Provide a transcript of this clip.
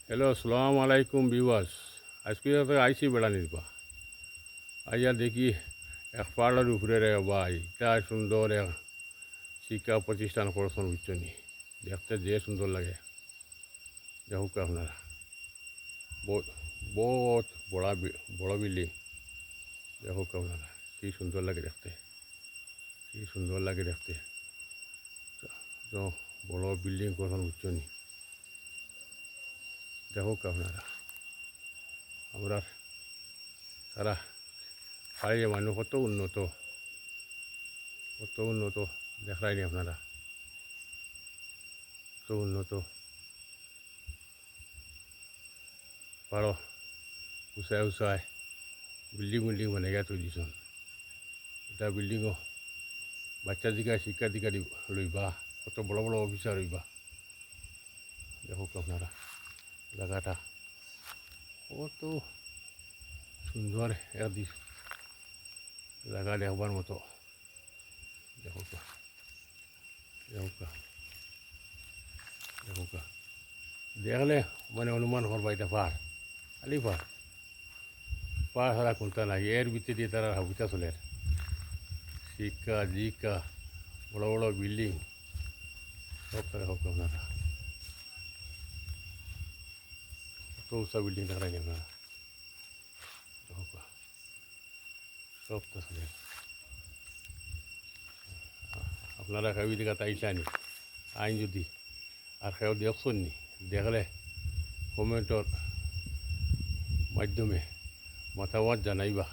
Hello, আসসালামু আলাইকুম viewers. আজকে তো আইসি বেড়া নির্বা আইয়া দেখি এক পাহাড়ের উপরে রে ভাই, এটা সুন্দর এক শিক্ষা প্রতিষ্ঠান করছেন বুঝছনি। দেখতে যে সুন্দর লাগে, দেখুক আপনারা। বহুত বহুত বড় বিল্ডিং, দেখুক আপনারা কি সুন্দর লাগে দেখতে, কি সুন্দর লাগে দেখতে। তো বড় বিল্ডিং করছেন বুঝছনি, দেখুক আপনারা। আমরা তারা পাড়িয়ে মানুষ কত উন্নত দেখায়নি আপনারা, কত উন্নত পারো উঁচায় বিল্ডিং বানাই তৈরি দিছন। এটা বিল্ডিংও বাচ্চা দিকা শিক্ষা দিকা লইবা, কত বড় বড় অফিসার হইবা। দেখুক আপনারা জায়গাটা কত সুন্দর এক জায়গা দেখবার মতো। দেখুক দেখুক দেখুক, দেখলে মানে অনুমান করবা এটা পাহাড়, খালি পাহাড় ছাড়া কোনটা নাই। এর ভিতরে দিয়ে তারা হাবুতা চলে, শিক্ষা দীক্ষা বড় বড় বিল্ডিং সব তারা হোক আপনারা। কত উঁচা বিল্ডিং দেখায়নি আপনারা, দেখুক সব তো চলে। আপনারা খাবি দেখা তাইছানি আইন যদি আর খেয়েও দেখছেন নি, দেখলে কমেন্টর মাধ্যমে মতামত জানাইবা।